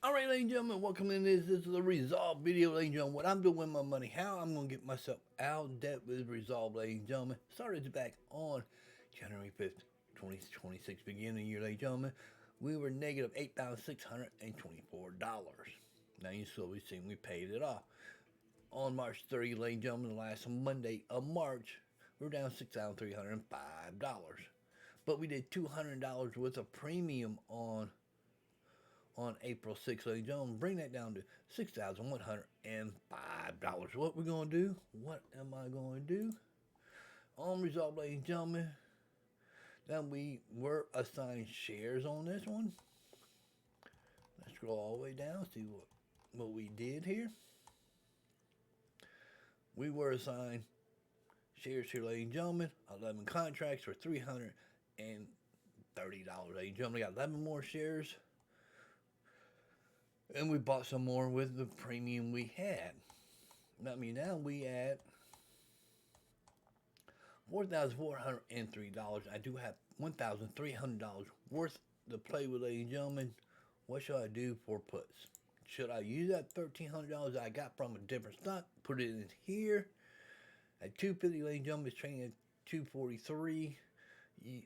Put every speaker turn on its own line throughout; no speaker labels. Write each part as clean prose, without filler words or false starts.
Alright, ladies and gentlemen, welcome in this. This is a Resolve video, ladies and gentlemen. What I'm doing with my money, how I'm going to get myself out of debt with Resolve, ladies and gentlemen. Started back on January 5th, 2026, beginning of the year, ladies and gentlemen. We were negative $8,624. Now you slowly see we paid it off. On March 30th, ladies and gentlemen, the last Monday of March, we were down $6,305. But we did $200 worth of premium on April 6th, ladies and gentlemen. Bring that down to $6,105. What we're going to do? What am I going to do? On Resolve, ladies and gentlemen. Now we were assigned shares on this one. Let's scroll all the way down, see what we did here. We were assigned shares here, ladies and gentlemen. 11 contracts for $330, ladies and gentlemen. We got 11 more shares. And we bought some more with the premium we had. I mean, now we at $4,403. I do have $1,300 worth to play with, ladies and gentlemen. What should I do for puts? Should I use that $1,300 I got from a different stock, put it in here at $250, ladies and gentlemen? It's trading at $243.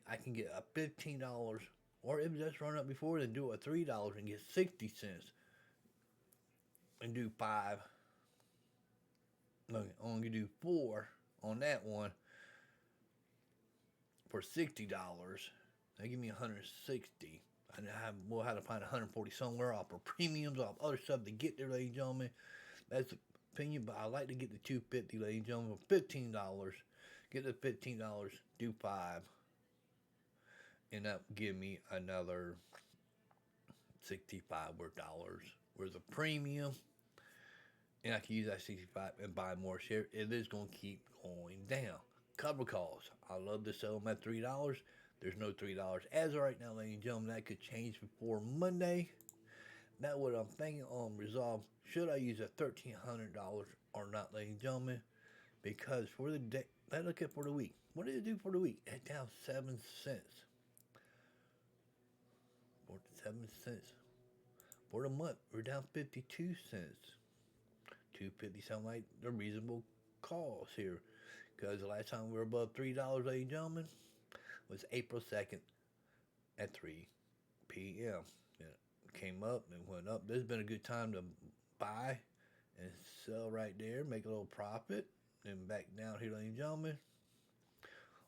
I can get a $15, or if it just run up before, then do a $3 and get 60 cents. And do 5. Look, I'm gonna do 4 on that one for $60. That give me 160. We'll have to find 140 somewhere off for premiums, off other stuff to get there, ladies and gentlemen. That's the opinion, but I like to get the 250, ladies and gentlemen, for $15. Get the $15, do 5, and that give me another 65 dollars worth of premium. And I can use that 65 and buy more shares. It is going to keep going down. Cover calls. I love to sell them at $3. There's no $3 as of right now, ladies and gentlemen. That could change before Monday. That's what I'm thinking on Resolve. Should I use a $1,300 or not, ladies and gentlemen? Because for the day, let's look at for the week. What did it do for the week? It's down 7 cents. 7 cents. For the month, we're down 52 cents. 250 sound like the reasonable calls here, because the last time we were above $3, ladies and gentlemen, was April 2nd at 3 p.m. It came up and went up. This has been a good time to buy and sell right there, make a little profit, then back down here, ladies and gentlemen.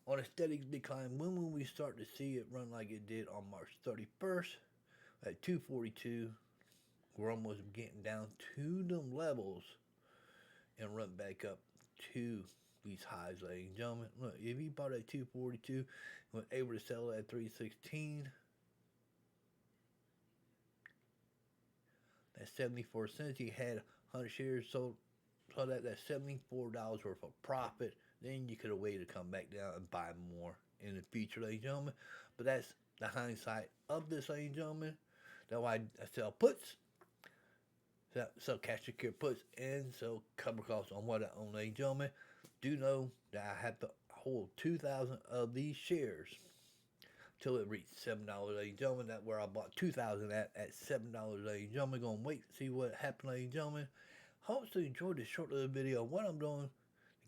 On a steady decline, when will we start to see it run like it did on March 31st at 242? We're almost getting down to them levels and run back up to these highs, ladies and gentlemen. Look, if you bought at 242 and was able to sell it at 316, that's 74 cents. You had 100 shares sold, so that's $74 worth of profit. Then you could have waited to come back down and buy more in the future, ladies and gentlemen. But that's the hindsight of this, ladies and gentlemen. That's why I sell puts. So cash secure puts and so cover costs on what I own, ladies and gentlemen. Do know that I have to hold 2,000 of these shares till it reached $7, ladies and gentlemen. That's where I bought 2,000 at $7, ladies and gentlemen. Gonna wait to see what happens, ladies and gentlemen. Hope you enjoyed this short little video of what I'm doing to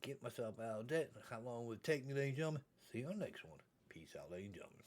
get myself out of debt and how long it would take me, ladies and gentlemen. See you on the next one. Peace out, ladies and gentlemen.